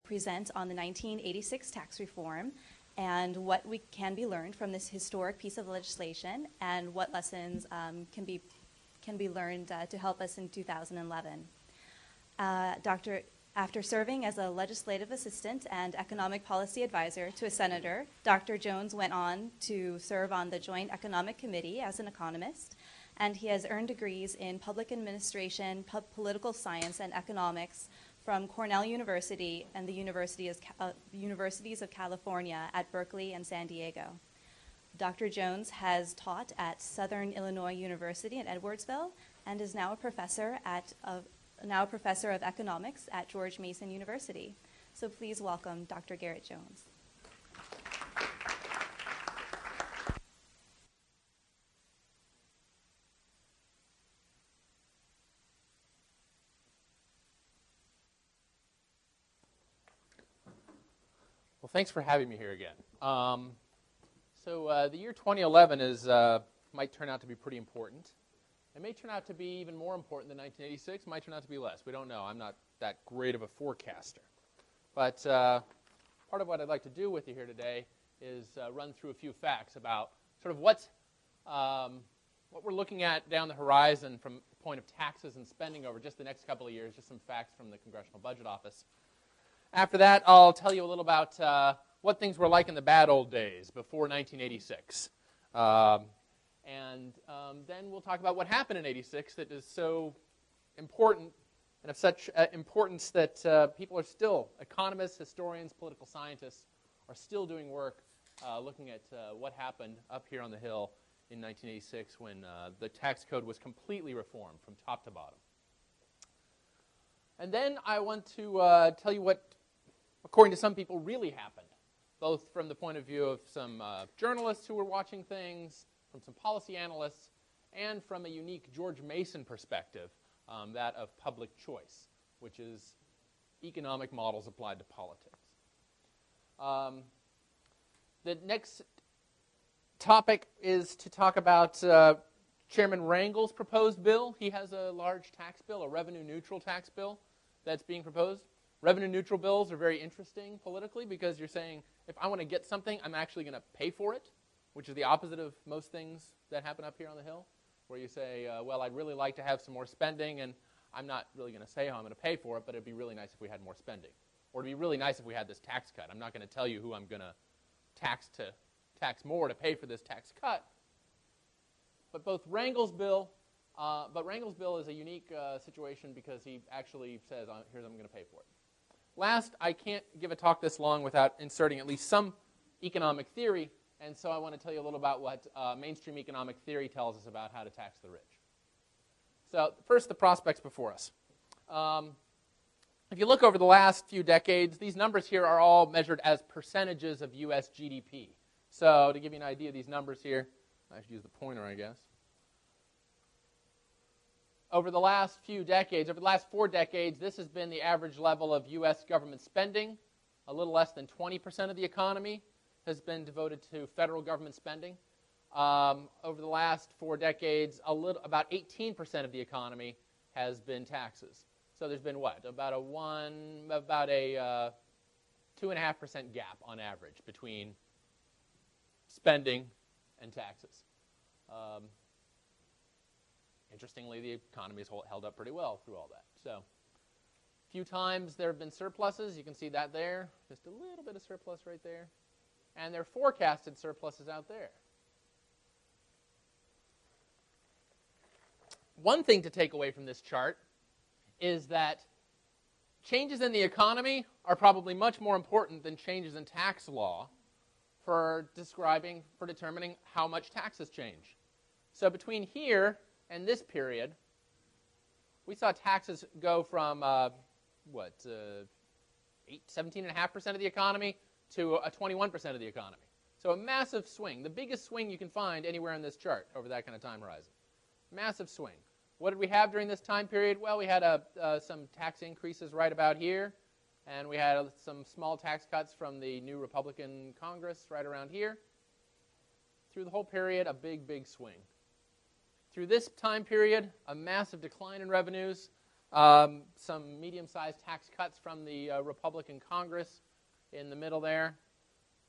present on the 1986 tax reform and what we can be learned from this historic piece of legislation and what lessons can be learned to help us in 2011. After serving as a legislative assistant and economic policy advisor to a senator, Dr. Jones went on to serve on the Joint Economic Committee as an economist, and he has earned degrees in public administration, political science, and economics from Cornell University and the Universities of California at Berkeley and San Diego. Dr. Jones has taught at Southern Illinois University in Edwardsville and is now a professor of economics at George Mason University. So please welcome Dr. Garett Jones. Well, thanks for having me here again. The year 2011 might turn out to be pretty important. It may turn out to be even more important than 1986. It might turn out to be less. We don't know. I'm not that great of a forecaster. But part of what I'd like to do with you here today is run through a few facts about sort of what we're looking at down the horizon from the point of taxes and spending over just the next couple of years, just some facts from the Congressional Budget Office. After that, I'll tell you a little about what things were like in the bad old days before 1986. Then we'll talk about what happened in 86 that is so important and of such importance that people are still, economists, historians, political scientists, are still doing work looking at what happened up here on the Hill in 1986 when the tax code was completely reformed from top to bottom. And then I want to tell you what, according to some people, really happened, both from the point of view of some journalists who were watching things, from some policy analysts, and from a unique George Mason perspective, that of public choice, which is economic models applied to politics. The next topic is to talk about Chairman Rangel's proposed bill. He has a large tax bill, a revenue-neutral tax bill that's being proposed. Revenue-neutral bills are very interesting politically because you're saying, if I want to get something, I'm actually going to pay for it, which is the opposite of most things that happen up here on the Hill, where you say, well, I'd really like to have some more spending, and I'm not really going to say how I'm going to pay for it, but it'd be really nice if we had more spending. Or it'd be really nice if we had this tax cut. I'm not going to tell you who I'm going to tax more to pay for this tax cut. But Rangel's bill is a unique situation because he actually says, here's how I'm going to pay for it. Last, I can't give a talk this long without inserting at least some economic theory, and so I want to tell you a little about what mainstream economic theory tells us about how to tax the rich. So first, the prospects before us. If you look over the last few decades, these numbers here are all measured as percentages of U.S. GDP. So to give you an idea of these numbers here, I should use the pointer, I guess. Over the last few decades, over the last 4 decades, this has been the average level of U.S. government spending. A little less than 20% of the economy has been devoted to federal government spending. Over the last 4 decades, about 18% of the economy has been taxes. So there's been what? About a 2.5% gap on average between spending and taxes. Interestingly, the economy has held up pretty well through all that. So a few times there have been surpluses. You can see that there. Just a little bit of surplus right there. And there are forecasted surpluses out there. One thing to take away from this chart is that changes in the economy are probably much more important than changes in tax law for determining how much taxes change. So between here and this period, we saw taxes go from 17.5% of the economy to a 21% of the economy. So a massive swing, the biggest swing you can find anywhere in this chart over that kind of time horizon. Massive swing. What did we have during this time period? Well, we had some tax increases right about here, and we had some small tax cuts from the new Republican Congress right around here. Through the whole period, a big, big swing. Through this time period, a massive decline in revenues. Some medium-sized tax cuts from the Republican Congress in the middle there.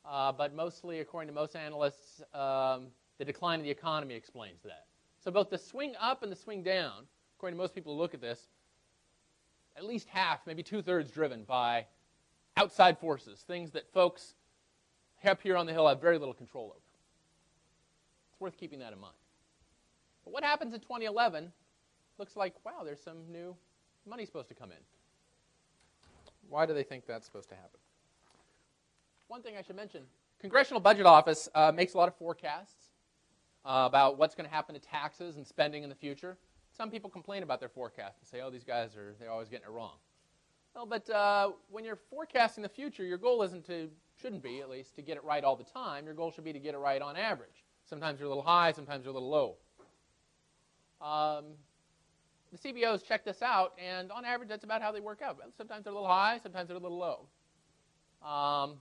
But mostly, according to most analysts, the decline of the economy explains that. So both the swing up and the swing down, according to most people who look at this, at least half, maybe two-thirds driven by outside forces, things that folks up here on the Hill have very little control over. It's worth keeping that in mind. But what happens in 2011? Looks like, wow, there's some new money supposed to come in. Why do they think that's supposed to happen? One thing I should mention, Congressional Budget Office makes a lot of forecasts about what's going to happen to taxes and spending in the future. Some people complain about their forecast and say, oh, these guys they're always getting it wrong. Well, but when you're forecasting the future, your goal shouldn't be at least, to get it right all the time. Your goal should be to get it right on average. Sometimes you're a little high, sometimes you're a little low. The CBOs check this out, and on average, that's about how they work out. Sometimes they're a little high, sometimes they're a little low.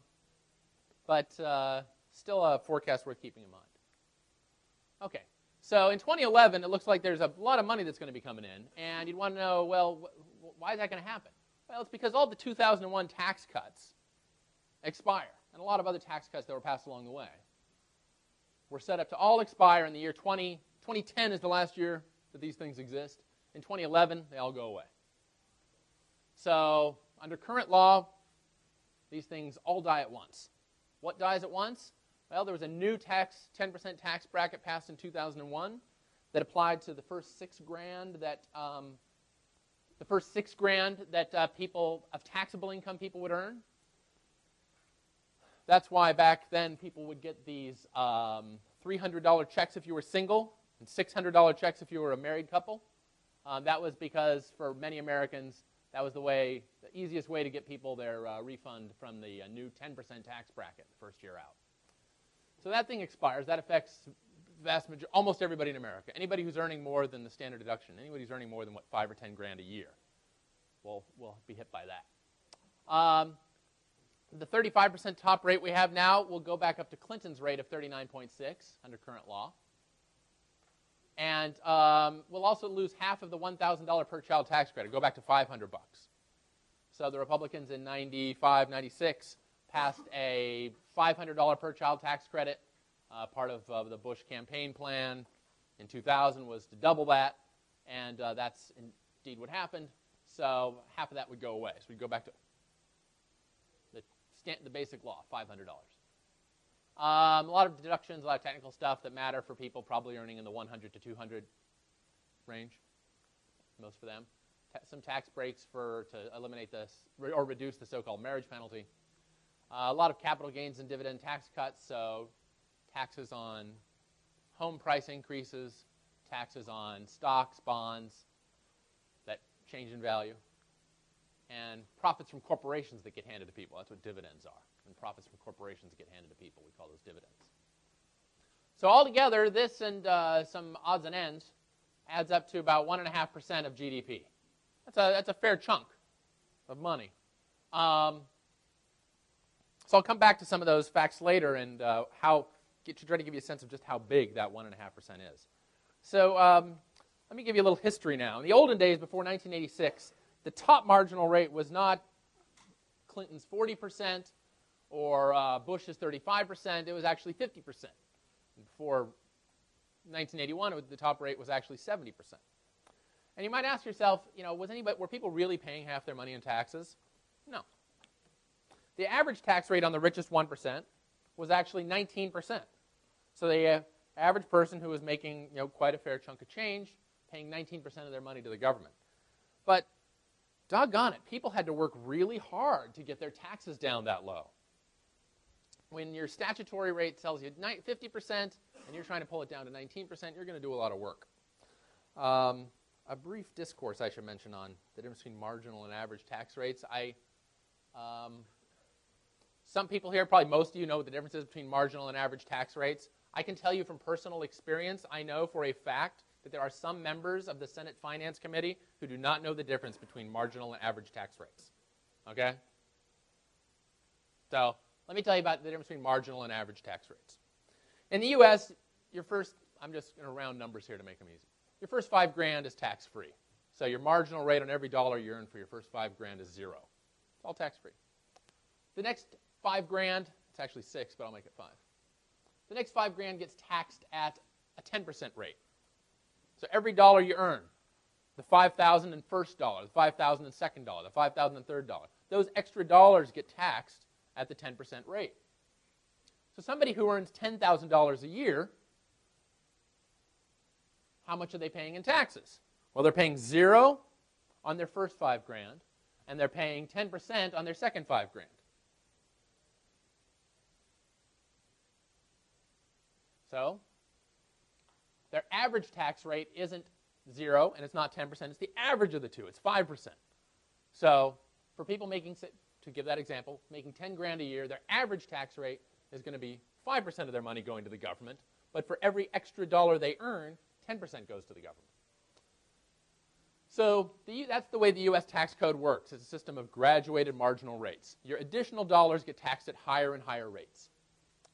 But still a forecast worth keeping in mind. Okay, so in 2011, it looks like there's a lot of money that's going to be coming in, and you'd want to know, well, why is that going to happen? Well, it's because all the 2001 tax cuts expire, and a lot of other tax cuts that were passed along the way were set up to all expire in the year 2010 is the last year that these things exist. In 2011, they all go away. So under current law, these things all die at once. What dies at once? Well, there was a new 10% tax bracket passed in 2001 that applied to the first $6,000 that people of taxable income people would earn. That's why back then people would get these $300 checks if you were single and $600 checks if you were a married couple. That was because for many Americans, that was the easiest way to get people their refund from the new 10% tax bracket the first year out. So that thing expires. That affects almost everybody in America. Anybody who's earning more than the standard deduction, anybody who's earning more than, what, $5 or $10,000 a year will be hit by that. The 35% top rate we have now will go back up to Clinton's rate of 39.6 under current law. And we'll also lose half of the $1,000 per child tax credit, go back to $500. So the Republicans in 95, 96 passed a $500 per child tax credit. Part of the Bush campaign plan in 2000 was to double that, and that's indeed what happened. So half of that would go away. So we'd go back to the basic law, $500. A lot of deductions, a lot of technical stuff that matter for people probably earning in the 100 to 200 range, most for them. Some tax breaks to eliminate this or reduce the so-called marriage penalty. A lot of capital gains and dividend tax cuts, so taxes on home price increases, taxes on stocks, bonds that change in value, and profits from corporations that get handed to people. That's what dividends are. And profits from corporations get handed to people, we call those dividends. So altogether, this and some odds and ends adds up to about 1.5% of GDP. That's a fair chunk of money. So I'll come back to some of those facts later and to try to give you a sense of just how big that 1.5% is. So let me give you a little history now. In the olden days, before 1986, the top marginal rate was not Clinton's 40%, or Bush's 35%, it was actually 50%. Before 1981, the top rate was actually 70%. And you might ask yourself, were people really paying half their money in taxes? No. The average tax rate on the richest 1% was actually 19%. So the average person who was making quite a fair chunk of change, paying 19% of their money to the government. But doggone it, people had to work really hard to get their taxes down that low. When your statutory rate tells you 50% and you're trying to pull it down to 19%, you're going to do a lot of work. A brief discourse I should mention on the difference between marginal and average tax rates. Some people here, probably most of you, know what the difference is between marginal and average tax rates. I can tell you from personal experience, I know for a fact that there are some members of the Senate Finance Committee who do not know the difference between marginal and average tax rates. Okay? So let me tell you about the difference between marginal and average tax rates. In the U.S., I'm just going to round numbers here to make them easy. Your first $5,000 is tax-free. So your marginal rate on every dollar you earn for your first $5,000 is 0. It's all tax-free. The next $5,000, it's actually 6, but I'll make it 5. The next $5,000 gets taxed at a 10% rate. So every dollar you earn, the $5,000 in first dollar, the $5,000 in second dollar, the $5,000 in third dollar, those extra dollars get taxed at the 10% rate. So somebody who earns $10,000 a year, how much are they paying in taxes? Well, they're paying 0 on their first $5,000, and they're paying 10% on their second $5,000. So their average tax rate isn't 0, and it's not 10%. It's the average of the two. It's 5%. So for people making, to give that example, making $10,000 a year, their average tax rate is going to be 5% of their money going to the government. But for every extra dollar they earn, 10% goes to the government. So that's the way the U.S. tax code works. It's a system of graduated marginal rates. Your additional dollars get taxed at higher and higher rates.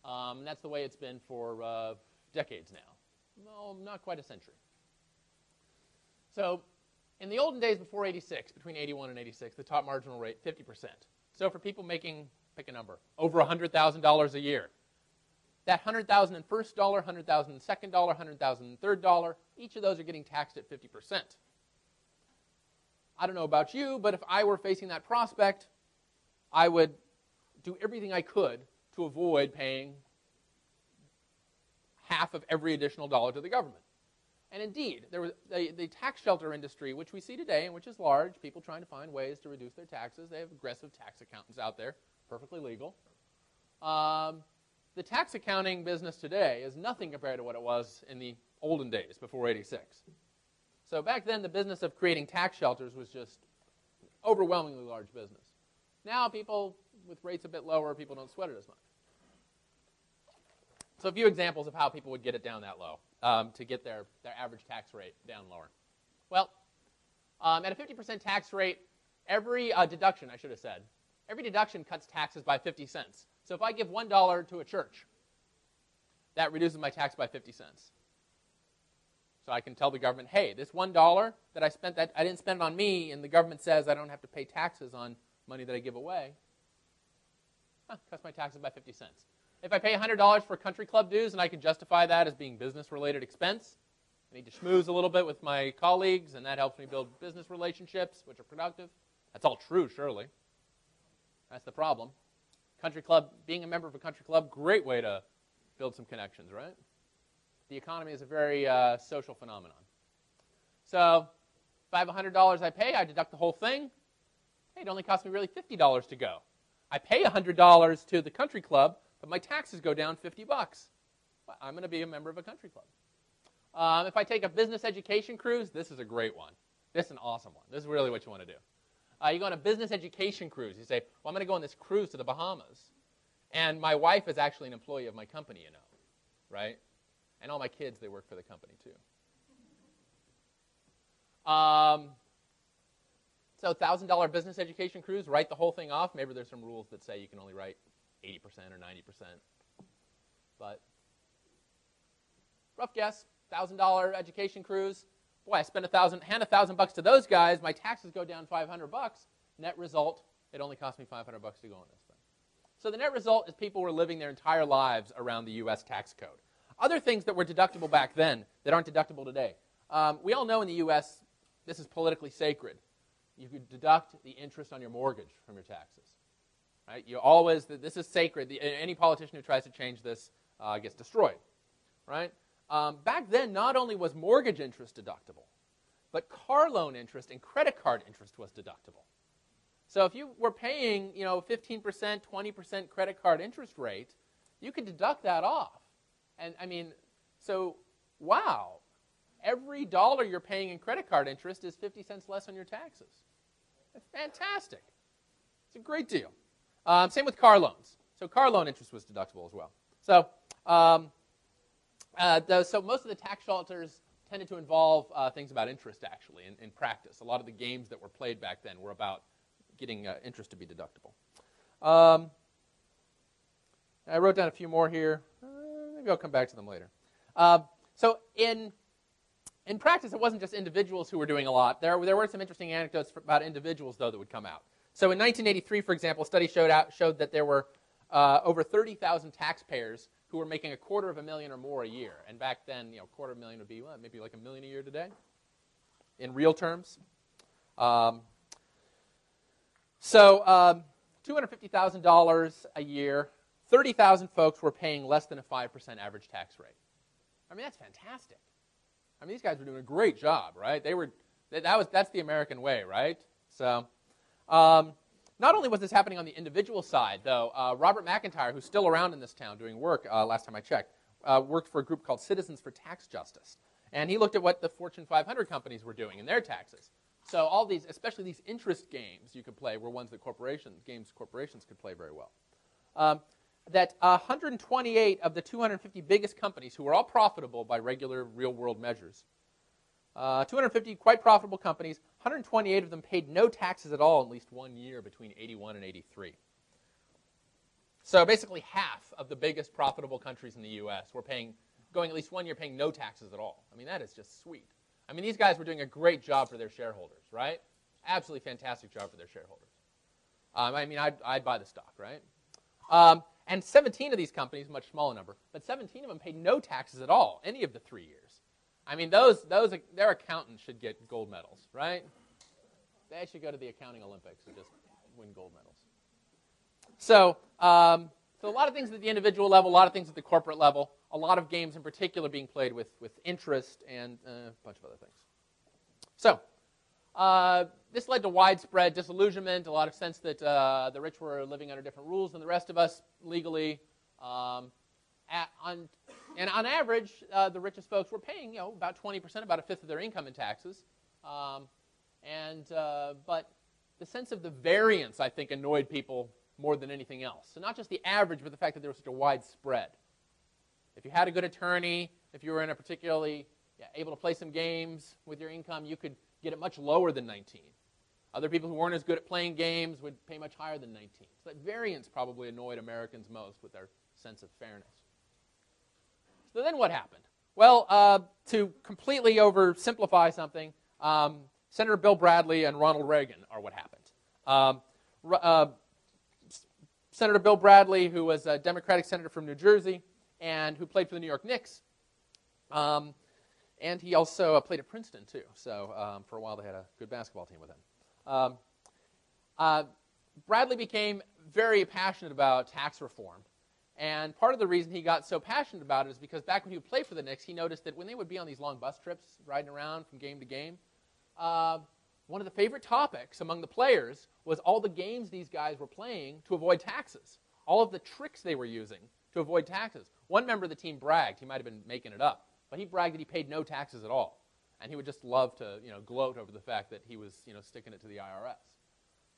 And that's the way it's been for decades now. No, not quite a century. So in the olden days before 86, between 81 and 86, the top marginal rate, 50%. So for people making, pick a number, over $100,000 a year, that $100,000 in first dollar, $100,000 in second dollar, $100,000 in third dollar, each of those are getting taxed at 50%. I don't know about you, but if I were facing that prospect, I would do everything I could to avoid paying half of every additional dollar to the government. And indeed, there was the tax shelter industry, which we see today and which is large, people trying to find ways to reduce their taxes. They have aggressive tax accountants out there, perfectly legal. The tax accounting business today is nothing compared to what it was in the olden days before 86. So back then, the business of creating tax shelters was just an overwhelmingly large business. Now, people with rates a bit lower, people don't sweat it as much. So a few examples of how people would get it down that low to get their average tax rate down lower. Well, at a 50% tax rate, every deduction, I should have said, every deduction cuts taxes by 50 cents. So if I give $1 to a church, that reduces my tax by 50 cents. So I can tell the government, hey, this $1 that I spent, that I didn't spend on me, and the government says I don't have to pay taxes on money that I give away, cuts my taxes by 50 cents. If I pay $100 for country club dues and I can justify that as being business-related expense, I need to schmooze a little bit with my colleagues, and that helps me build business relationships, which are productive. That's all true, surely. That's the problem. Country club, being a member of a country club, great way to build some connections, right? The economy is a very social phenomenon. So if I have $100 I pay, I deduct the whole thing. Hey, it only cost me really $50 to go. I pay $100 to the country club, but my taxes go down $50. Well, I'm going to be a member of a country club. If I take a business education cruise, this is a great one. This is an awesome one. This is really what you want to do. You go on a business education cruise. You say, well, I'm going to go on this cruise to the Bahamas. And my wife is actually an employee of my company, you know, right? And all my kids, they work for the company, too. So $1,000 business education cruise, write the whole thing off. Maybe there's some rules that say you can only write 80% or 90%. But rough guess, $1,000 education cruise. Boy, I spent hand $1,000 to those guys. My taxes go down $500. Net result, it only cost me $500 to go on this thing. So the net result is people were living their entire lives around the U.S. tax code. Other things that were deductible back then that aren't deductible today. We all know in the U.S. this is politically sacred. You could deduct the interest on your mortgage from your taxes. Right? You always, this is sacred. Any politician who tries to change this gets destroyed. Right? Back then, not only was mortgage interest deductible, but car loan interest and credit card interest was deductible. So if you were paying, 15%, 20% credit card interest rate, you could deduct that off. And I mean, so wow, every dollar you're paying in credit card interest is 50 cents less on your taxes. That's fantastic. It's a great deal. Same with car loans. So car loan interest was deductible as well. So so most of the tax shelters tended to involve things about interest, actually, in practice. A lot of the games that were played back then were about getting interest to be deductible. I wrote down a few more here. Maybe I'll come back to them later. So in In practice, it wasn't just individuals who were doing a lot. There were some interesting anecdotes about individuals, though, that would come out. So in 1983, for example, a study showed that there were over 30,000 taxpayers who were making $250,000 or more a year. And back then, $250,000 would be maybe like $1 million a year today, in real terms. So $250,000 a year, 30,000 folks were paying less than a 5% average tax rate. I mean, that's fantastic. I mean, these guys were doing a great job, right? That's the American way, right? So, not only was this happening on the individual side, though, Robert McIntyre, who's still around in this town doing work, last time I checked, worked for a group called Citizens for Tax Justice, and he looked at what the Fortune 500 companies were doing in their taxes. So all these, especially these interest games you could play, were ones that corporations could play very well. That 128 of the 250 biggest companies, who were all profitable by regular real-world measures, 250 quite profitable companies, 128 of them paid no taxes at all in at least 1 year between 81 and 83. So basically half of the biggest profitable countries in the U.S. were going at least 1 year paying no taxes at all. I mean, that is just sweet. I mean, these guys were doing a great job for their shareholders, right? Absolutely fantastic job for their shareholders. I mean, I'd buy the stock, right? And 17 of these companies, much smaller number, but 17 of them paid no taxes at all, any of the 3 years. I mean, their accountants should get gold medals, right? They should go to the accounting Olympics and just win gold medals. So a lot of things at the individual level, a lot of things at the corporate level, a lot of games in particular being played with interest and a bunch of other things. So this led to widespread disillusionment, a lot of sense that the rich were living under different rules than the rest of us legally. And on average, the richest folks were paying about 20%, about a fifth of their income in taxes. But the sense of the variance, I think, annoyed people more than anything else. So not just the average, but the fact that there was such a wide spread. If you had a good attorney, if you were in a particularly able to play some games with your income, you could get it much lower than 19. Other people who weren't as good at playing games would pay much higher than 19. So that variance probably annoyed Americans most with their sense of fairness. So then what happened? Well, to completely oversimplify something, Senator Bill Bradley and Ronald Reagan are what happened. Senator Bill Bradley, who was a Democratic senator from New Jersey and who played for the New York Knicks, and he also played at Princeton, too. So for a while, they had a good basketball team with him. Bradley became very passionate about tax reform. And part of the reason he got so passionate about it is because back when he would play for the Knicks, he noticed that when they would be on these long bus trips, riding around from game to game, one of the favorite topics among the players was all the games these guys were playing to avoid taxes, all of the tricks they were using to avoid taxes. One member of the team bragged, he might have been making it up, but he bragged that he paid no taxes at all. And he would just love to gloat over the fact that he was sticking it to the IRS.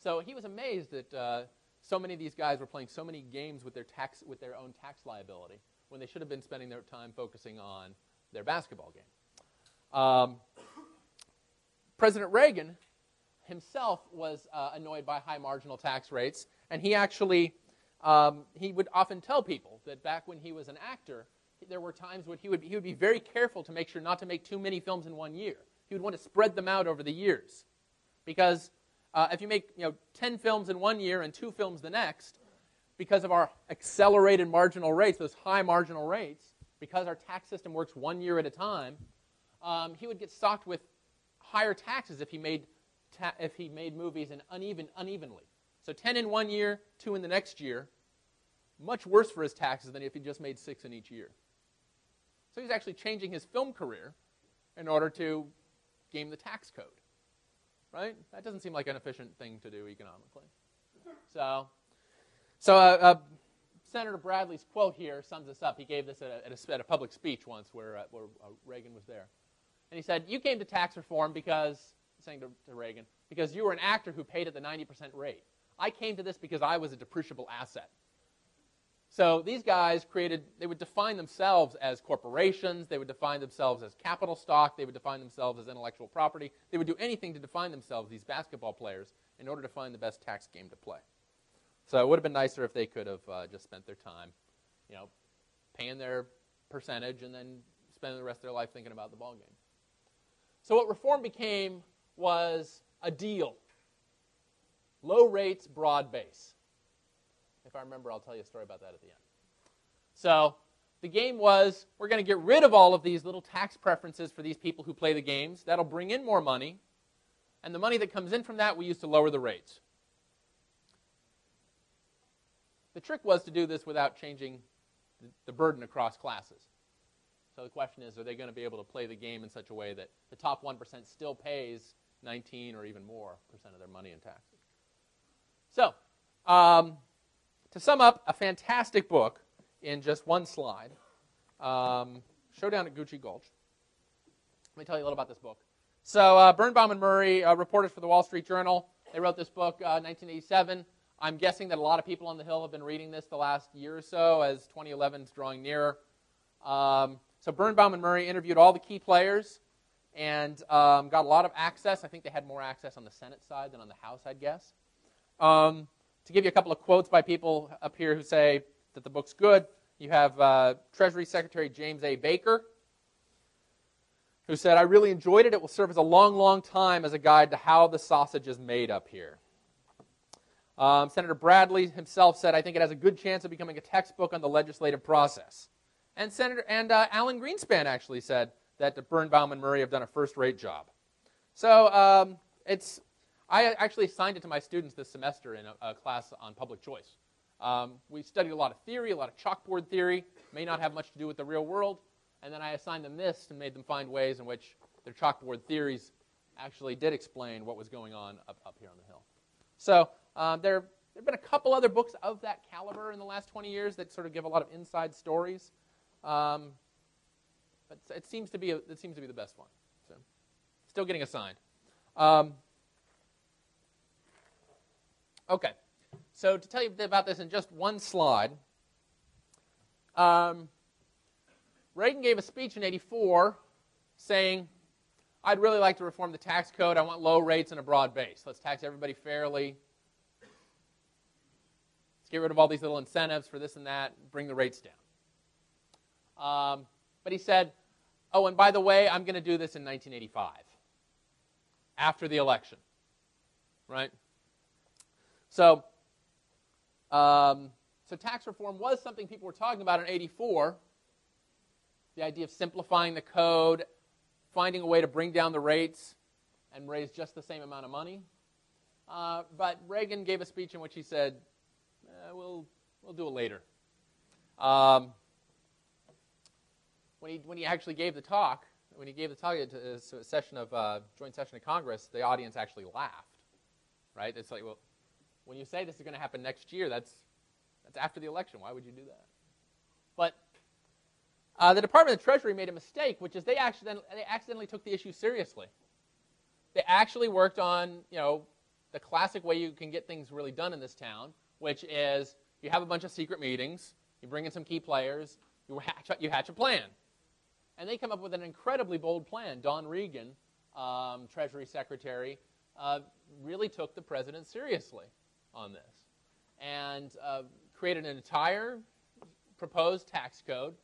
So he was amazed that so many of these guys were playing so many games with their own tax liability when they should have been spending their time focusing on their basketball game. President Reagan himself was annoyed by high marginal tax rates, and he actually he would often tell people that back when he was an actor, there were times when he would be very careful to make sure not to make too many films in 1 year. He would want to spread them out over the years, because if you make 10 films in 1 year and 2 films the next, because of our accelerated marginal rates, those high marginal rates, because our tax system works 1 year at a time, he would get socked with higher taxes if he made movies in unevenly. So 10 in 1 year, 2 in the next year, much worse for his taxes than if he just made 6 in each year. So he's actually changing his film career in order to game the tax code. Right? That doesn't seem like an efficient thing to do economically. So Senator Bradley's quote here sums this up. He gave this at a public speech once where Reagan was there. And he said, "You came to tax reform saying to Reagan, because you were an actor who paid at the 90% rate. I came to this because I was a depreciable asset." So these guys they would define themselves as corporations, they would define themselves as capital stock, they would define themselves as intellectual property. They would do anything to define themselves, these basketball players, in order to find the best tax game to play. So it would have been nicer if they could have just spent their time, paying their percentage and then spending the rest of their life thinking about the ball game. So what reform became was a deal. Low rates, broad base. If I remember, I'll tell you a story about that at the end. So the game was, we're going to get rid of all of these little tax preferences for these people who play the games. That'll bring in more money. And the money that comes in from that, we use to lower the rates. The trick was to do this without changing the burden across classes. So the question is, are they going to be able to play the game in such a way that the top 1% still pays 19 or even more % of their money in taxes? So, to sum up, a fantastic book in just one slide, Showdown at Gucci Gulch. Let me tell you a little about this book. So Birnbaum Murray, reporters for the Wall Street Journal, they wrote this book in 1987. I'm guessing that a lot of people on the Hill have been reading this the last year or so as 2011 is drawing nearer. So Birnbaum Murray interviewed all the key players and got a lot of access. I think they had more access on the Senate side than on the House, I'd guess. To give you a couple of quotes by people up here who say that the book's good, you have Treasury Secretary James A. Baker, who said, I really enjoyed it. It will serve as a long, long time as a guide to how the sausage is made up here. Senator Bradley himself said, I think it has a good chance of becoming a textbook on the legislative process. And Alan Greenspan actually said that Birnbaum and Murray have done a first-rate job. So I actually assigned it to my students this semester in a class on public choice. We studied a lot of theory, a lot of chalkboard theory, may not have much to do with the real world, and then I assigned them this and made them find ways in which their chalkboard theories actually did explain what was going on up here on the Hill. So there have been a couple other books of that caliber in the last 20 years that sort of give a lot of inside stories, but it seems to be the best one. So still getting assigned. Okay, so to tell you about this in just one slide, Reagan gave a speech in '84 saying, I'd really like to reform the tax code. I want low rates and a broad base. Let's tax everybody fairly. Let's get rid of all these little incentives for this and that, bring the rates down. But he said, oh, and by the way, I'm going to do this in 1985, after the election, right? So tax reform was something people were talking about in '84, the idea of simplifying the code, finding a way to bring down the rates and raise just the same amount of money. But Reagan gave a speech in which he said, we'll do it later. When he actually gave the talk, at a session of joint session of Congress, the audience actually laughed, right? It's like, well, when you say this is going to happen next year, that's after the election. Why would you do that? But the Department of Treasury made a mistake, which is they accidentally took the issue seriously. They actually worked on, the classic way you can get things really done in this town, which is you have a bunch of secret meetings, you bring in some key players, you hatch a plan. And they come up with an incredibly bold plan. Don Reagan, Treasury Secretary, really took the president seriously on this and created an entire proposed tax code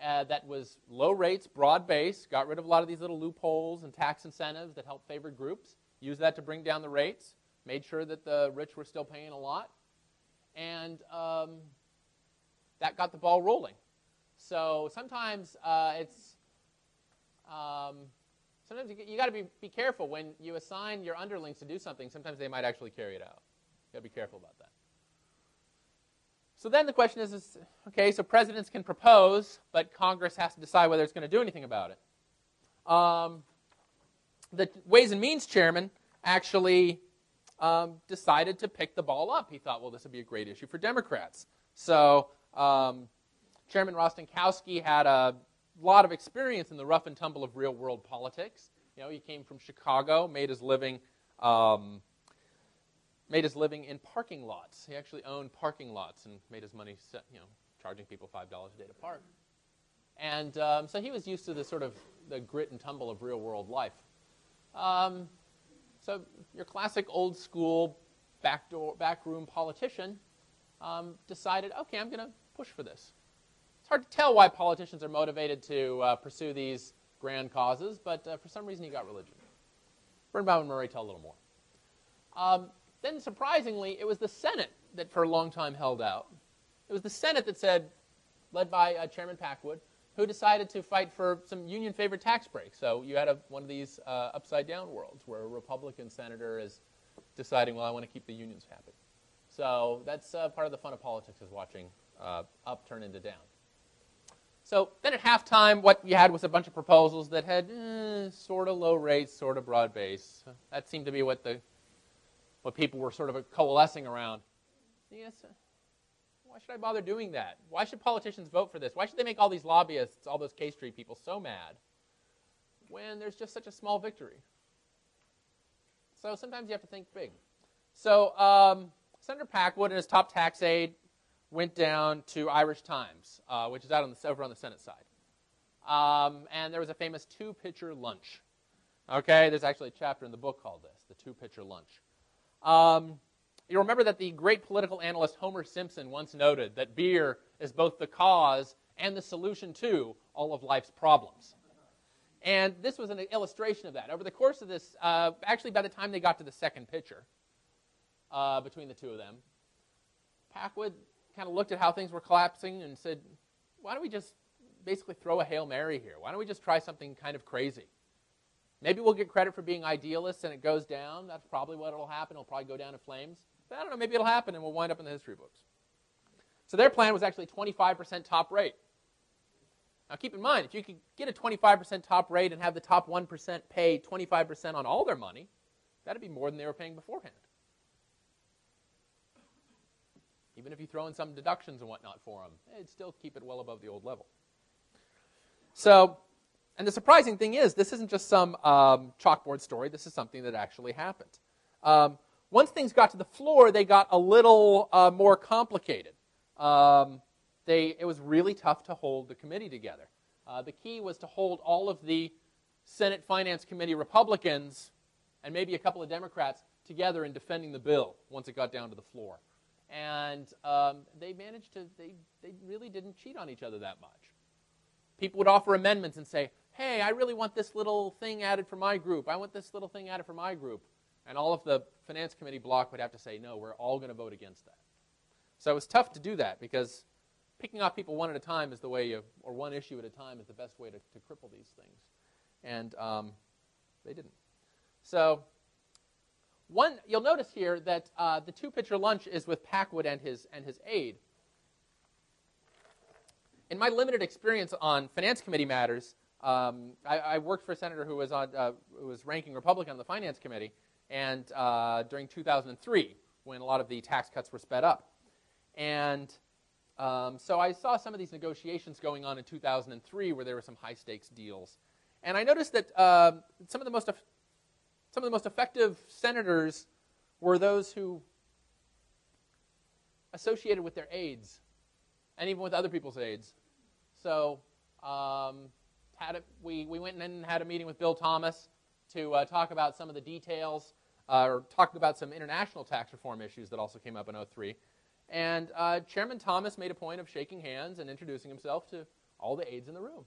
that was low rates, broad base, got rid of a lot of these little loopholes and tax incentives that help favored groups, used that to bring down the rates, made sure that the rich were still paying a lot, and that got the ball rolling. So sometimes sometimes you got to be careful when you assign your underlings to do something. Sometimes they might actually carry it out. You got to be careful about that. So then the question is, okay, so presidents can propose, but Congress has to decide whether it's going to do anything about it. The Ways and Means chairman actually decided to pick the ball up. He thought, well, this would be a great issue for Democrats. So Chairman Rostenkowski had a lot of experience in the rough and tumble of real-world politics. He came from Chicago, made his living in parking lots. He actually owned parking lots and made his money, charging people $5 a day to park. And so he was used to the sort of the grit and tumble of real-world life. So your classic old-school backroom politician decided, okay, I'm going to push for this. It's hard to tell why politicians are motivated to pursue these grand causes, but for some reason he got religion. Birnbaum and Murray tell a little more. Then, surprisingly, it was the Senate that for a long time held out. It was the Senate that said, led by Chairman Packwood, who decided to fight for some union-favored tax breaks. So you had one of these upside-down worlds where a Republican senator is deciding, well, I want to keep the unions happy. So that's part of the fun of politics, is watching up turn into down. So then at halftime, what you had was a bunch of proposals that had sort of low rates, sort of broad base. That seemed to be what people were sort of coalescing around. Yes. Why should I bother doing that? Why should politicians vote for this? Why should they make all these lobbyists, all those K Street people, so mad when there's just such a small victory? So sometimes you have to think big. So Senator Packwood and his top tax aide went down to Irish Times, which is out over on the Senate side. And there was a famous two-pitcher lunch. Okay, there's actually a chapter in the book called this, the two-pitcher lunch. You remember that the great political analyst Homer Simpson once noted that beer is both the cause and the solution to all of life's problems. And this was an illustration of that. Over the course of this, actually by the time they got to the second pitcher, between the two of them, Packwood kind of looked at how things were collapsing and said, why don't we just basically throw a Hail Mary here? Why don't we just try something kind of crazy? Maybe we'll get credit for being idealists and it goes down. That's probably what will happen. It'll probably go down in flames. But I don't know, maybe it'll happen and we'll wind up in the history books. So their plan was actually 25% top rate. Now keep in mind, if you could get a 25% top rate and have the top 1% pay 25% on all their money, that would be more than they were paying beforehand. Even if you throw in some deductions and whatnot for them, it'd still keep it well above the old level. So, and the surprising thing is, this isn't just some chalkboard story. This is something that actually happened. Once things got to the floor, they got a little more complicated. It was really tough to hold the committee together. The key was to hold all of the Senate Finance Committee Republicans and maybe a couple of Democrats together in defending the bill once it got down to the floor. And they managed to, they really didn't cheat on each other that much. People would offer amendments and say, hey, I really want this little thing added for my group. I want this little thing added for my group. And all of the Finance Committee bloc would have to say, no, we're all going to vote against that. So it was tough to do that because picking off people one at a time is the way or one issue at a time is the best way to cripple these things. And they didn't. So you'll notice here that the two-pitcher lunch is with Packwood and his aide. In my limited experience on Finance Committee matters, I worked for a senator who was ranking Republican on the Finance Committee, and during 2003, when a lot of the tax cuts were sped up. And so I saw some of these negotiations going on in 2003 where there were some high-stakes deals. And I noticed that some of the most effective senators were those who associated with their aides, and even with other people's aides. So we went in and had a meeting with Bill Thomas to talk about some of the details, or talk about some international tax reform issues that also came up in 2003. And Chairman Thomas made a point of shaking hands and introducing himself to all the aides in the room.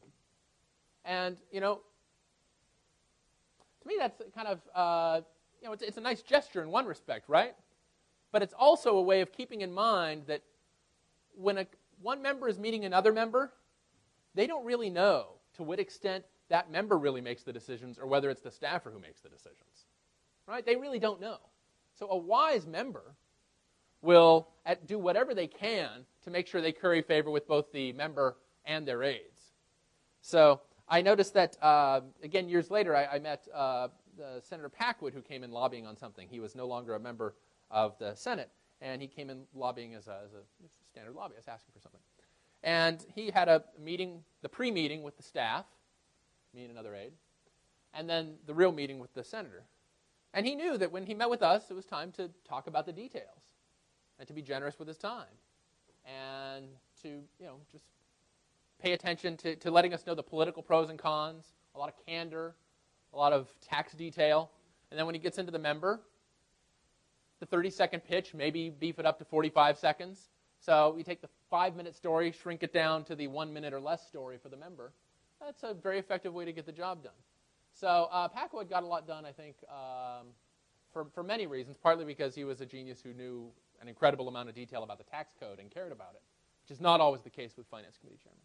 And, you know, to me that's kind of, it's a nice gesture in one respect, right? But it's also a way of keeping in mind that when one member is meeting another member, they don't really know to what extent that member really makes the decisions or whether it's the staffer who makes the decisions. Right? They really don't know. So a wise member will do whatever they can to make sure they curry favor with both the member and their aides. So I noticed that, again, years later, I met Senator Packwood, who came in lobbying on something. He was no longer a member of the Senate, and he came in lobbying as a standard lobbyist, asking for something. And he had a meeting, the pre-meeting with the staff, me and another aide, and then the real meeting with the senator. And he knew that when he met with us, it was time to talk about the details and to be generous with his time and to, just pay attention to letting us know the political pros and cons, a lot of candor, a lot of tax detail. And then when he gets into the member, the 30-second pitch, maybe beef it up to 45 seconds. So you take the 5-minute story, shrink it down to the 1 minute or less story for the member. that's a very effective way to get the job done. So Packwood got a lot done, I think, for many reasons, partly because he was a genius who knew an incredible amount of detail about the tax code and cared about it, which is not always the case with Finance Committee chairmen.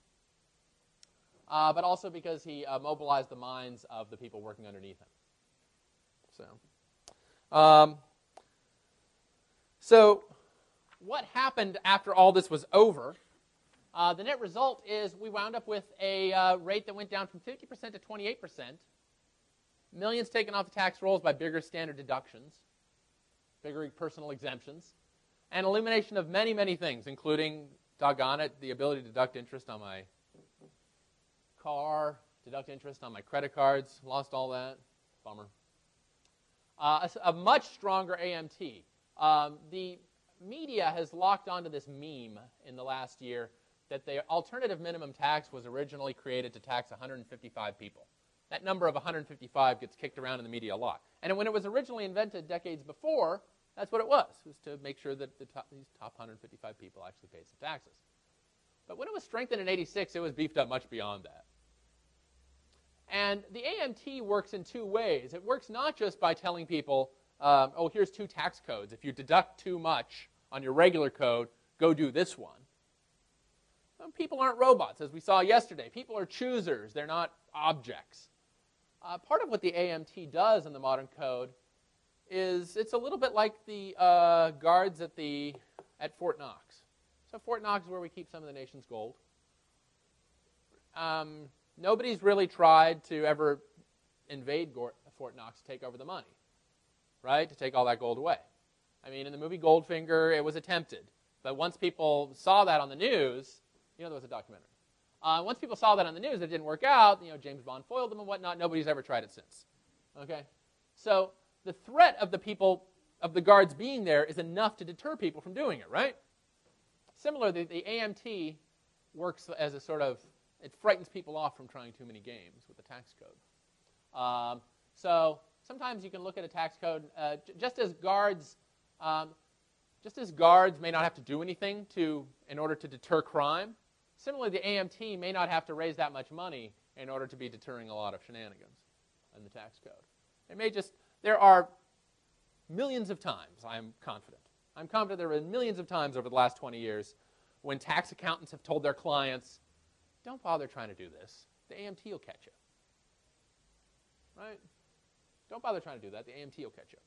But also because he mobilized the minds of the people working underneath him. So what happened after all this was over? The net result is we wound up with a rate that went down from 50% to 28%, millions taken off the tax rolls by bigger standard deductions, bigger personal exemptions, and elimination of many, many things, including, doggone it, the ability to deduct interest on my car, deduct interest on my credit cards, lost all that, bummer. A much stronger AMT. The media has locked onto this meme in the last year that the alternative minimum tax was originally created to tax 155 people. That number of 155 gets kicked around in the media a lot. And when it was originally invented decades before, that's what it was to make sure that these top 155 people actually paid some taxes. But when it was strengthened in '86, it was beefed up much beyond that. And the AMT works in two ways. It works not just by telling people, oh, here's two tax codes. If you deduct too much on your regular code, go do this one. People aren't robots, as we saw yesterday. People are choosers. They're not objects. Part of what the AMT does in the modern code is it's a little bit like the guards at Fort Knox. So Fort Knox is where we keep some of the nation's gold. Nobody's really tried to ever invade Fort Knox to take over the money, right? To take all that gold away. I mean, in the movie Goldfinger, it was attempted. But once people saw that on the news, you know, there was a documentary. Once people saw that on the news, it didn't work out. You know, James Bond foiled them and whatnot. Nobody's ever tried it since. Okay? So the threat of the people, of the guards being there is enough to deter people from doing it, right? Similarly, the AMT works as a sort of, it frightens people off from trying too many games with the tax code. So sometimes you can look at a tax code, just as guards may not have to do anything in order to deter crime, similarly, the AMT may not have to raise that much money in order to be deterring a lot of shenanigans in the tax code. It may just, there are millions of times, I'm confident there have been millions of times over the last 20 years when tax accountants have told their clients, don't bother trying to do this. The AMT will catch you. Right? Don't bother trying to do that. The AMT will catch you.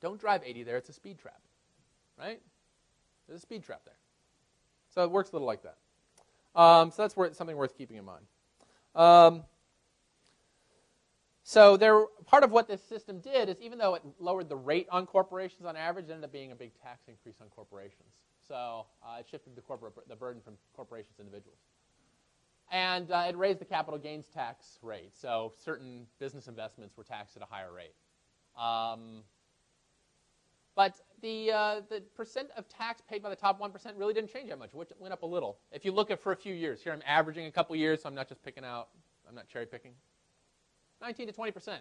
Don't drive 80 there. It's a speed trap. Right? There's a speed trap there. So it works a little like that. So that's something worth keeping in mind. So part of what this system did is, even though it lowered the rate on corporations on average, it ended up being a big tax increase on corporations. So it shifted the burden from corporations to individuals. And it raised the capital gains tax rate. So certain business investments were taxed at a higher rate. But the percent of tax paid by the top 1% really didn't change that much. It went up a little. If you look at for a few years, here I'm averaging a couple years, so I'm not just picking out, I'm not cherry picking. 19 to 20%.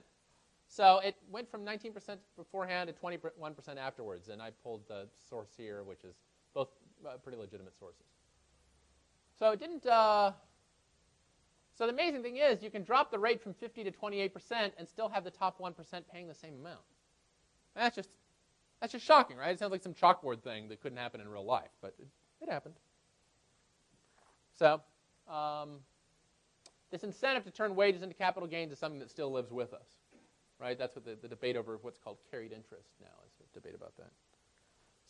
So it went from 19% beforehand to 21% afterwards. And I pulled the source here, which is both pretty legitimate sources. So it didn't. So the amazing thing is, you can drop the rate from 50 to 28% and still have the top 1% paying the same amount. And that's just shocking, right? It sounds like some chalkboard thing that couldn't happen in real life, but it happened. So this incentive to turn wages into capital gains is something that still lives with us, right? That's what the debate over what's called carried interest now is, a debate about that.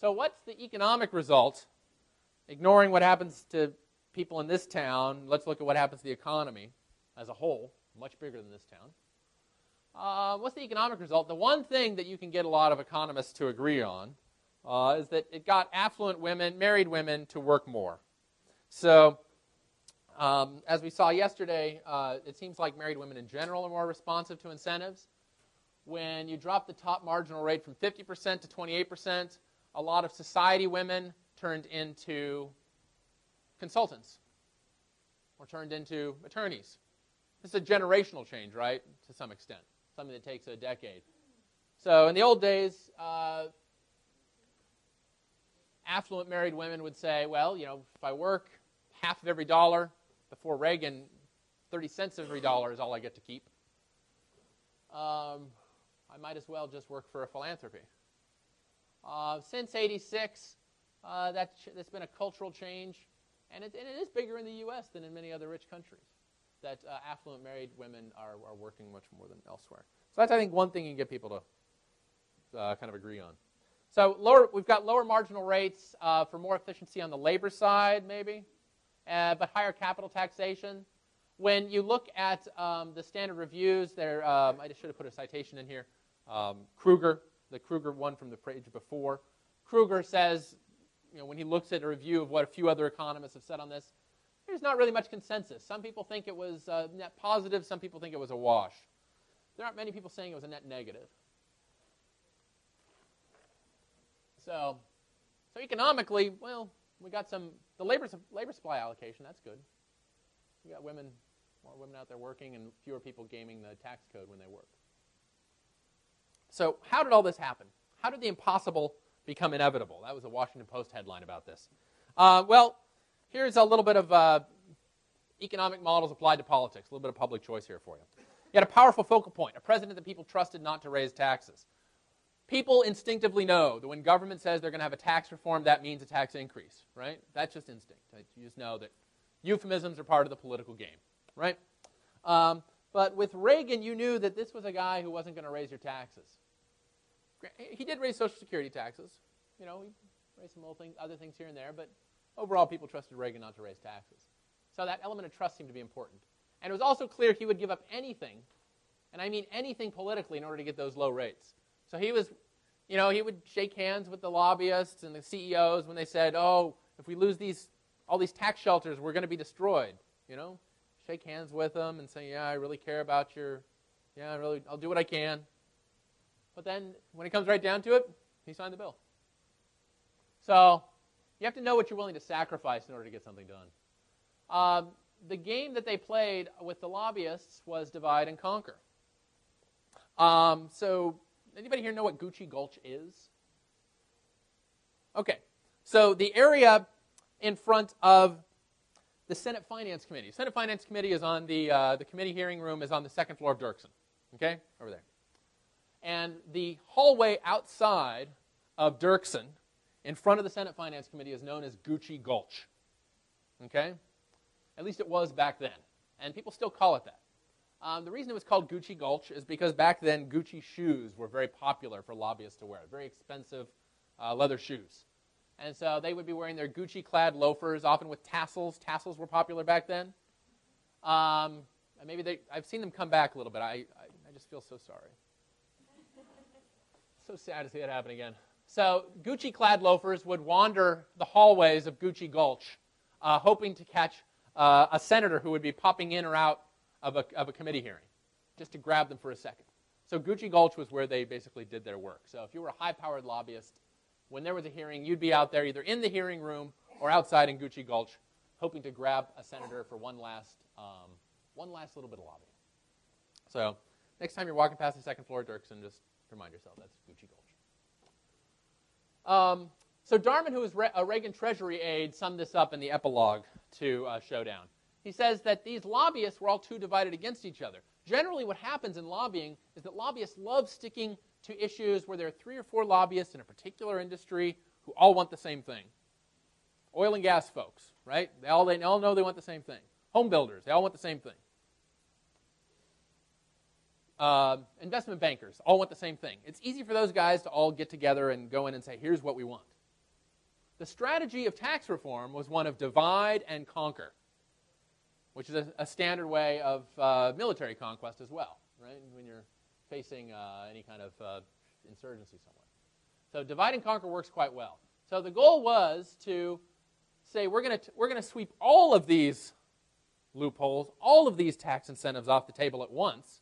So what's the economic result? Ignoring what happens to people in this town, let's look at what happens to the economy as a whole, much bigger than this town. What's the economic result? The one thing that you can get a lot of economists to agree on is that it got affluent women, married women, to work more. So as we saw yesterday, it seems like married women in general are more responsive to incentives. When you drop the top marginal rate from 50% to 28%, a lot of society women turned into consultants or turned into attorneys. This is a generational change, right, to some extent, something that takes a decade. So in the old days, affluent married women would say, well, you know, if I work half of every dollar, before Reagan 30 cents every dollar is all I get to keep. I might as well just work for a philanthropy. Since '86, that's been a cultural change, and it is bigger in the U.S. than in many other rich countries, that affluent married women are working much more than elsewhere. So that's, I think, one thing you can get people to kind of agree on. So we've got lower marginal rates for more efficiency on the labor side, maybe, but higher capital taxation. When you look at the standard reviews, I just should have put a citation in here. Kruger, the Kruger one from the page before. Kruger says, when he looks at a review of what a few other economists have said on this, there's not really much consensus. Some people think it was net positive. Some people think it was a wash. There aren't many people saying it was a net negative. So economically, well, we got the labor supply allocation. That's good. We got more women out there working, and fewer people gaming the tax code when they work. So how did all this happen? How did the impossible become inevitable? That was a Washington Post headline about this. Well, here's a little bit of economic models applied to politics, a little bit of public choice here for you. You had a powerful focal point, a president that people trusted not to raise taxes. People instinctively know that when government says they're going to have a tax reform, that means a tax increase, right? That's just instinct. You just know that euphemisms are part of the political game, right? But with Reagan, you knew that this was a guy who wasn't going to raise your taxes. He did raise Social Security taxes. He raised some other things here and there, but overall, people trusted Reagan not to raise taxes. So that element of trust seemed to be important. And it was also clear he would give up anything, and I mean anything politically, in order to get those low rates. So he would shake hands with the lobbyists and the CEOs when they said, oh, if we lose all these tax shelters, we're going to be destroyed. Shake hands with them and say, yeah, I really care about I'll do what I can. But then when it comes right down to it, he signed the bill. So you have to know what you're willing to sacrifice in order to get something done. The game that they played with the lobbyists was divide and conquer. So anybody here know what Gulch is? Okay. So the area in front of the Senate Finance Committee. Senate Finance Committee is on the committee hearing room is on the second floor of Deduction. Okay? Over there. And the hallway outside of Deduction, in front of the Senate Finance Committee, is known as Gulch. Okay? At least it was back then. And people still call it that. The reason it was called Gulch is because back then Gucci shoes were very popular for lobbyists to wear. Very expensive leather shoes. And so they would be wearing their Gucci-clad loafers, often with tassels. Tassels were popular back then. I've seen them come back a little bit. I just feel so sorry. So sad to see that happen again. So Gucci-clad loafers would wander the hallways of Gulch, hoping to catch a senator who would be popping in or out of a committee hearing, just to grab them for a second. So Gulch was where they basically did their work. So if you were a high-powered lobbyist, when there was a hearing, you'd be out there either in the hearing room or outside in Gulch, hoping to grab a senator for one last little bit of lobbying. So next time you're walking past the second floor of Deduction, just remind yourself that's Gulch. So Darman, who was a Reagan Treasury aide, summed this up in the epilogue to Showdown. He says that these lobbyists were all too divided against each other. Generally, what happens in lobbying is that lobbyists love sticking to issues where there are 3 or 4 lobbyists in a particular industry who all want the same thing. Oil and gas folks, right? They all know they want the same thing. Home builders, they all want the same thing. Investment bankers all want the same thing. It's easy for those guys to all get together and go in and say, here's what we want. The strategy of tax reform was one of divide and conquer, which is a standard way of military conquest as well, right? When you're facing any kind of insurgency somewhere. So divide and conquer works quite well. So the goal was to say we're going to sweep all of these loopholes, all of these tax incentives off the table at once.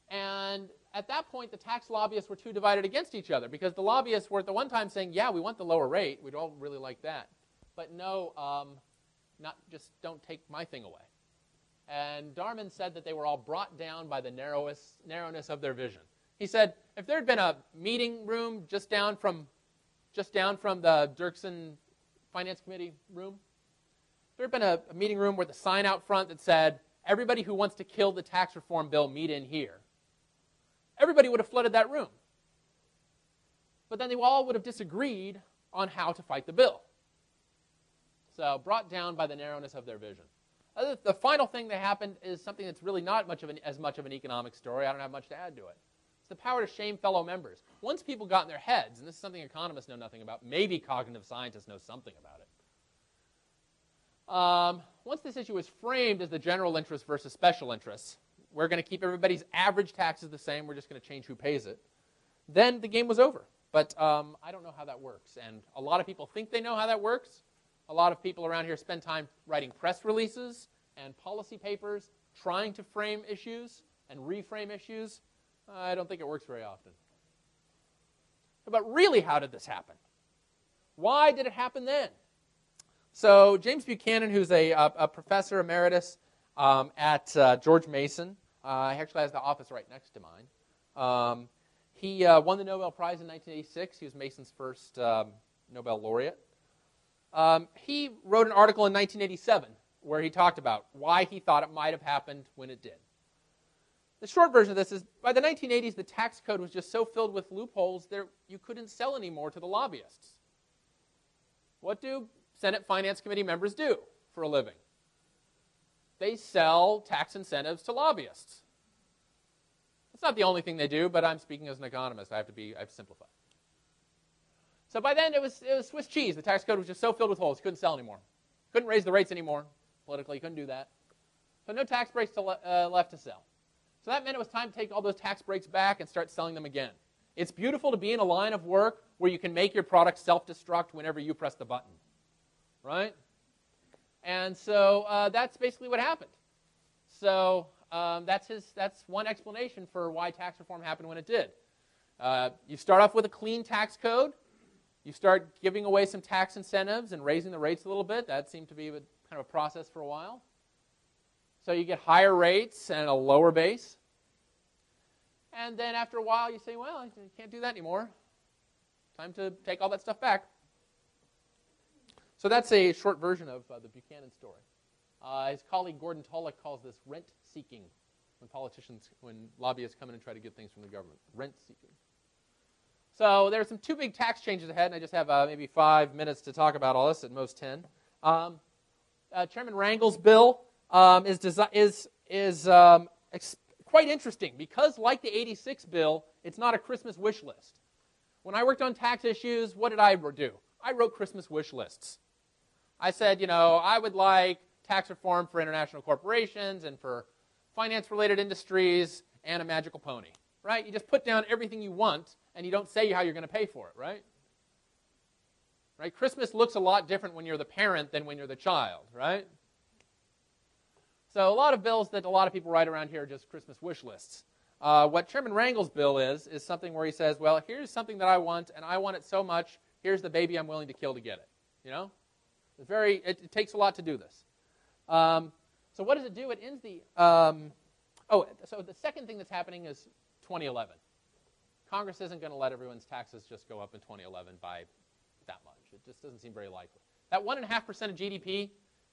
And at that point, the tax lobbyists were too divided against each other because the lobbyists were at the one time saying, yeah, we want the lower rate. We'd all really like that. But no, just don't take my thing away. And Darman said that they were all brought down by the narrowness of their vision. He said if there had been a meeting room just down from the Deduction Finance Committee room, there had been a meeting room with a sign out front that said, everybody who wants to kill the tax reform bill, meet in here, everybody would have flooded that room. But then they all would have disagreed on how to fight the bill. So brought down by the narrowness of their vision. The final thing that happened is something that's really not as much of an economic story. I don't have much to add to it. It's the power to shame fellow members. Once people got in their heads, and this is something economists know nothing about, maybe cognitive scientists know something about it. Once this issue was framed as the general interest versus special interests, we're going to keep everybody's average taxes the same, we're just going to change who pays it, then the game was over. But I don't know how that works. And a lot of people think they know how that works. A lot of people around here spend time writing press releases and policy papers trying to frame issues and reframe issues. I don't think it works very often. But really, how did this happen? Why did it happen then? So James Buchanan, who's a professor emeritus at George Mason, he actually has the office right next to mine. He won the Nobel Prize in 1986. He was Mason's first Nobel laureate. He wrote an article in 1987 where he talked about why he thought it might have happened when it did. The short version of this is, by the 1980s, the tax code was just so filled with loopholes that you couldn't sell anymore to the lobbyists. What do Senate Finance Committee members do for a living? They sell tax incentives to lobbyists. It's not the only thing they do, but I'm speaking as an economist. I have to simplify. So by then, it was Swiss cheese. The tax code was just so filled with holes, you couldn't sell anymore. Couldn't raise the rates anymore. Politically, you couldn't do that. So no tax breaks left to sell. So that meant it was time to take all those tax breaks back and start selling them again. It's beautiful to be in a line of work where you can make your product self-destruct whenever you press the button, right? And so that's basically what happened. So that's one explanation for why tax reform happened when it did. You start off with a clean tax code. You start giving away some tax incentives and raising the rates a little bit. That seemed to be kind of a process for a while. So you get higher rates and a lower base. And then after a while you say, well, you can't do that anymore. Time to take all that stuff back. So that's a short version of the Buchanan story. His colleague Gordon Tullock calls this rent-seeking, when lobbyists come in and try to get things from the government. Rent-seeking. So there are two big tax changes ahead, and I just have maybe 5 minutes to talk about all this, at most 10. Chairman Rangel's bill is quite interesting because, like the 86 bill, it's not a Christmas wish list. When I worked on tax issues, what did I do? I wrote Christmas wish lists. I said, I would like tax reform for international corporations and for finance-related industries and a magical pony, right? You just put down everything you want, and you don't say how you're going to pay for it, right? Right? Christmas looks a lot different when you're the parent than when you're the child, right? So a lot of bills that a lot of people write around here are just Christmas wish lists. What Chairman Rangel's bill is something where he says, well, here's something that I want, and I want it so much, here's the baby I'm willing to kill to get it. It takes a lot to do this. So what does it do? It ends the... so the second thing that's happening is 2011. Congress isn't going to let everyone's taxes just go up in 2011 by that much. It just doesn't seem very likely. That 1.5% of GDP,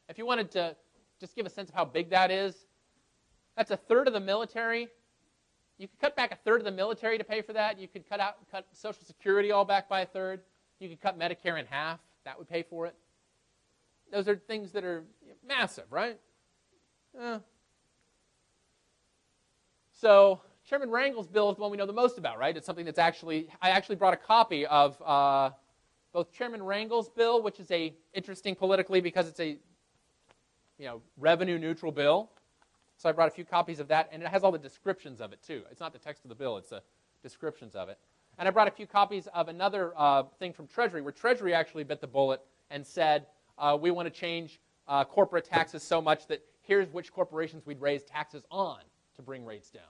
if you wanted to just give a sense of how big that is, that's a third of the military. You could cut back a third of the military to pay for that. You could cut Social Security all back by a third. You could cut Medicare in half. That would pay for it. Those are things that are massive, right? So Chairman Rangel's bill is the one we know the most about, right? It's something that's I actually brought a copy of both Chairman Rangel's bill, which is interesting politically because it's a revenue neutral bill. So I brought a few copies of that, and it has all the descriptions of it too. It's not the text of the bill, it's the descriptions of it. And I brought a few copies of another thing from Treasury, where Treasury actually bit the bullet and said, we want to change corporate taxes so much that here's which corporations we'd raise taxes on to bring rates down.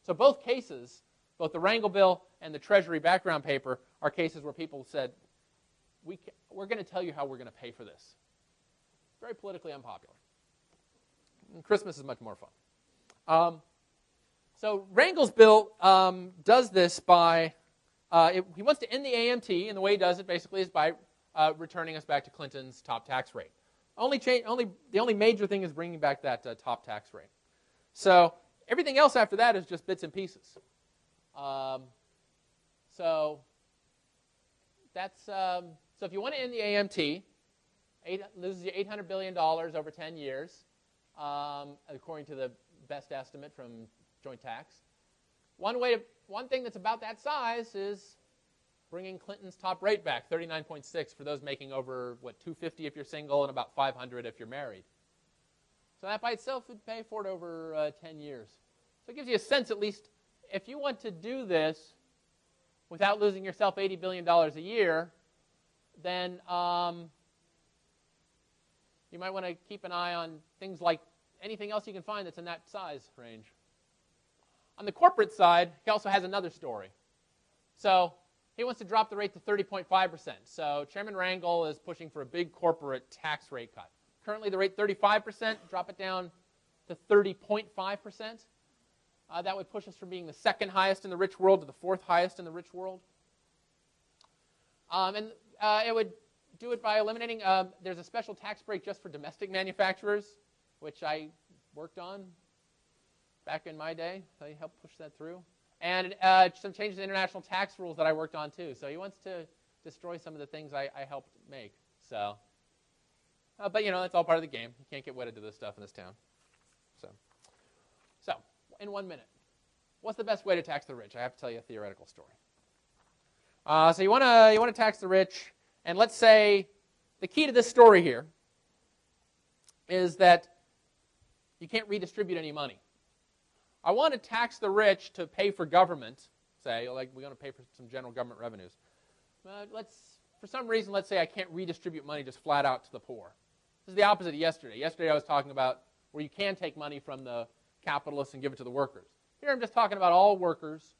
So both cases, both the Rangel bill and the Treasury background paper, are cases where people said, we're going to tell you how we're going to pay for this. Very politically unpopular. And Christmas is much more fun. So Rangel's bill does this by, he wants to end the AMT, and the way he does it basically is by returning us back to Clinton's top tax rate. The only major thing is bringing back that top tax rate. So everything else after that is just bits and pieces. So if you want to end the AMT, loses you $800 billion over 10 years, according to the best estimate from joint tax. One thing that's about that size is bringing Clinton's top rate back, 39.6 for those making over, $250 if you're single and about $500 if you're married. So that by itself would pay for it over 10 years. So it gives you a sense, at least, if you want to do this without losing yourself $80 billion a year, then you might want to keep an eye on things like anything else you can find that's in that size range. On the corporate side, he also has another story. So he wants to drop the rate to 30.5%. So Chairman Rangel is pushing for a big corporate tax rate cut. Currently the rate 35%, drop it down to 30.5%. That would push us from being the second highest in the rich world to the fourth highest in the rich world. It would do it by eliminating, there's a special tax break just for domestic manufacturers, which I worked on back in my day. So he helped push that through. And some changes in international tax rules that I worked on too. So he wants to destroy some of the things I helped make. So, but that's all part of the game. You can't get wedded to this stuff in this town. So in 1 minute, what's the best way to tax the rich? I have to tell you a theoretical story. So you want to tax the rich, and let's say the key to this story here is that you can't redistribute any money. I want to tax the rich to pay for government, say, like we're going to pay for some general government revenues. For some reason, let's say I can't redistribute money just flat out to the poor. This is the opposite of yesterday. Yesterday I was talking about where you can take money from the capitalists and give it to the workers. Here I'm just talking about all workers,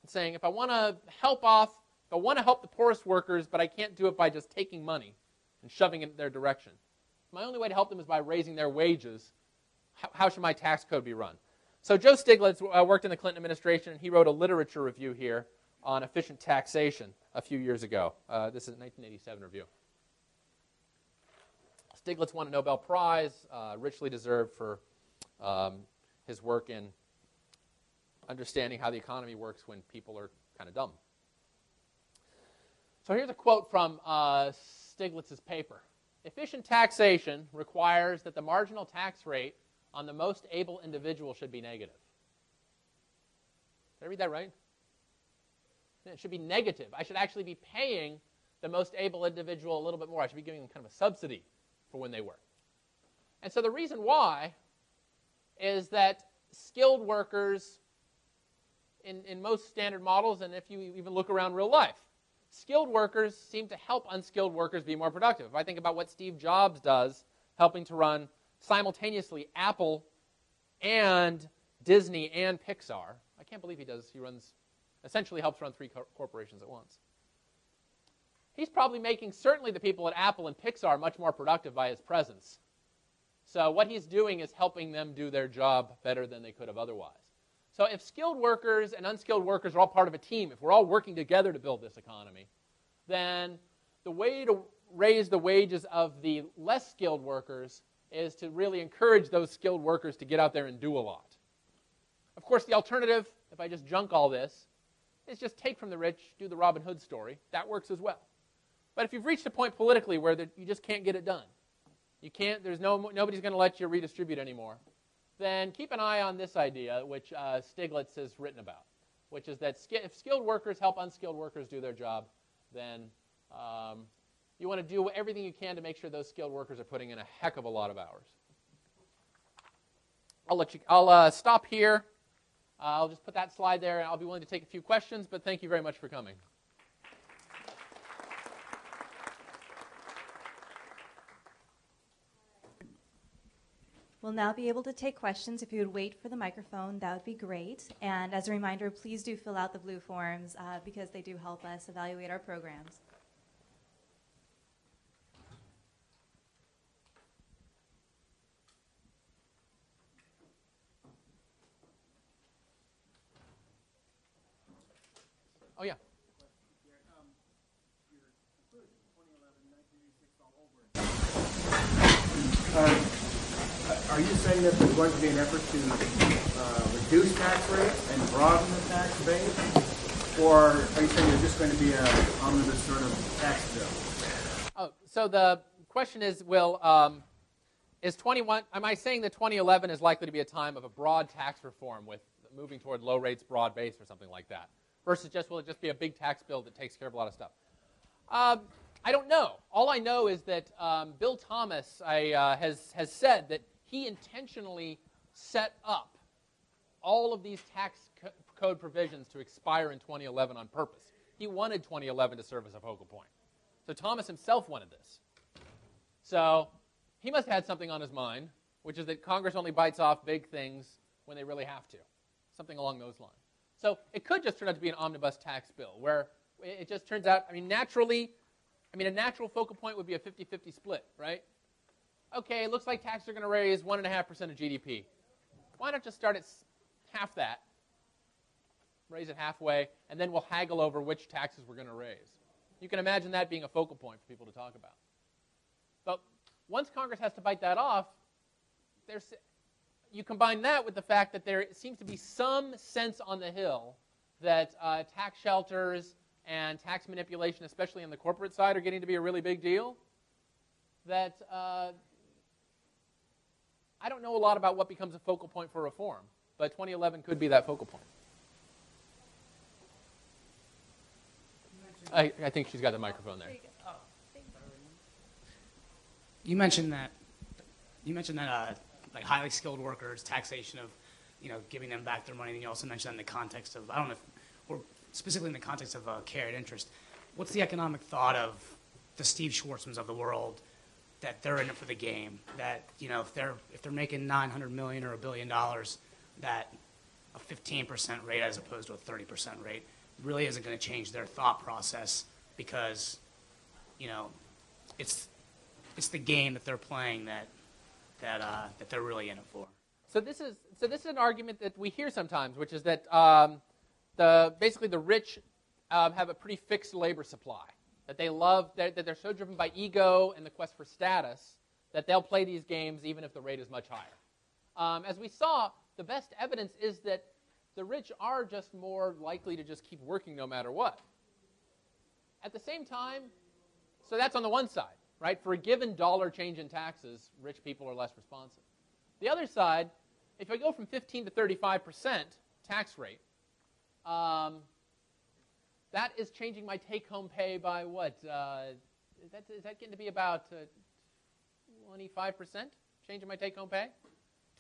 saying if I want to help the poorest workers, but I can't do it by just taking money and shoving it in their direction. My only way to help them is by raising their wages. How should my tax code be run? So Joe Stiglitz worked in the Clinton administration, and he wrote a literature review here on efficient taxation a few years ago. This is a 1987 review. Stiglitz won a Nobel Prize, richly deserved for his work in understanding how the economy works when people are kind of dumb. So here's a quote from Stiglitz's paper. Efficient taxation requires that the marginal tax rate on the most able individual should be negative. Did I read that right? It should be negative. I should actually be paying the most able individual a little bit more. I should be giving them kind of a subsidy for when they work. And so the reason why is that skilled workers in most standard models, and if you even look around real life, skilled workers seem to help unskilled workers be more productive. If I think about what Steve Jobs does, helping to run simultaneously Apple and Disney and Pixar, I can't believe he essentially helps run three corporations at once. He's probably making certainly the people at Apple and Pixar much more productive by his presence. So what he's doing is helping them do their job better than they could have otherwise. So if skilled workers and unskilled workers are all part of a team, if we're all working together to build this economy, then the way to raise the wages of the less skilled workers is to really encourage those skilled workers to get out there and do a lot. Of course, the alternative, if I just junk all this, is just take from the rich, do the Robin Hood story. That works as well. But if you've reached a point politically where you just can't get it done, nobody's going to let you redistribute anymore, then keep an eye on this idea, which Stiglitz has written about, which is that if skilled workers help unskilled workers do their job, then you want to do everything you can to make sure those skilled workers are putting in a heck of a lot of hours. I'll stop here. I'll just put that slide there, and I'll be willing to take a few questions, but thank you very much for coming. We'll now be able to take questions. If you would wait for the microphone, that would be great. And as a reminder, please do fill out the blue forms because they do help us evaluate our programs. Oh, yeah. Your conclusion, 2011, 1986 Are you saying that there's going to be an effort to reduce tax rates and broaden the tax base? Or are you saying there's just going to be an omnibus sort of tax bill? Oh, so the question is, am I saying that 2011 is likely to be a time of a broad tax reform with moving toward low rates, broad base, or something like that? Versus will it just be a big tax bill that takes care of a lot of stuff? I don't know. All I know is that Bill Thomas has said that he intentionally set up all of these tax code provisions to expire in 2011 on purpose. He wanted 2011 to serve as a focal point. So Thomas himself wanted this. So he must have had something on his mind, which is that Congress only bites off big things when they really have to, something along those lines. So it could just turn out to be an omnibus tax bill where it just turns out, naturally, a natural focal point would be a 50-50 split, right? Okay, it looks like taxes are going to raise 1.5% of GDP. Why not just start at half that, raise it halfway, and then we'll haggle over which taxes we're going to raise. You can imagine that being a focal point for people to talk about. But once Congress has to bite that off, you combine that with the fact that there seems to be some sense on the Hill that tax shelters and tax manipulation, especially on the corporate side, are getting to be a really big deal, that I don't know a lot about what becomes a focal point for reform, but 2011 could be that focal point. I think she's got the microphone there. You mentioned that like highly skilled workers, taxation of, giving them back their money. And you also mentioned that in the context of, I don't know, or specifically in the context of carried interest. What's the economic thought of the Steve Schwartzmans of the world that they're in it for the game? That if they're making $900 million or $1 billion, that a 15% rate as opposed to a 30% rate really isn't going to change their thought process because it's the game that they're playing that they're really in it for. So this is an argument that we hear sometimes, which is that basically the rich have a pretty fixed labor supply, that they love that they're so driven by ego and the quest for status that they'll play these games even if the rate is much higher. As we saw, the best evidence is that the rich are just more likely to just keep working no matter what. At the same time, so that's on the one side, right? For a given dollar change in taxes, rich people are less responsive. The other side, if I go from 15 to 35% tax rate, that is changing my take-home pay by what? Is that getting to be about 25% change in my take-home pay?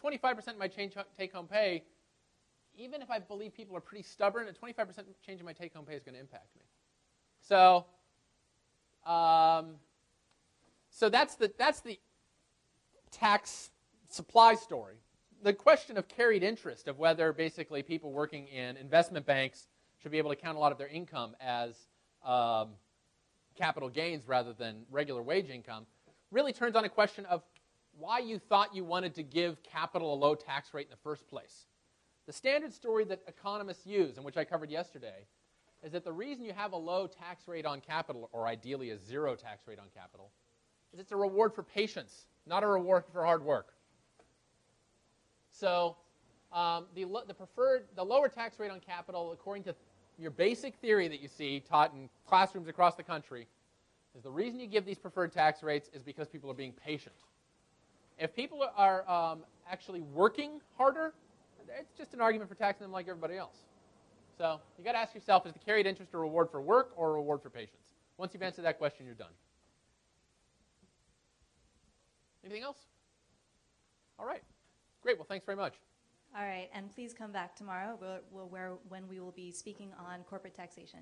25% of my take-home pay, even if I believe people are pretty stubborn, a 25% change in my take-home pay is going to impact me. So, so that's the tax supply story. The question of carried interest, of whether basically people working in investment banks should be able to count a lot of their income as capital gains rather than regular wage income, really turns on a question of why you thought you wanted to give capital a low tax rate in the first place. The standard story that economists use, and which I covered yesterday, is that the reason you have a low tax rate on capital, or ideally a zero tax rate on capital, is it's a reward for patience, not a reward for hard work. So the lower tax rate on capital, according to your basic theory that you see taught in classrooms across the country, is the reason you give these preferred tax rates is because people are being patient. If people are actually working harder, it's just an argument for taxing them like everybody else. So you got to ask yourself, is the carried interest a reward for work or a reward for patience? Once you've answered that question, you're done. Anything else? All right. Great. Well, thanks very much. All right, and please come back tomorrow when we will be speaking on corporate taxation.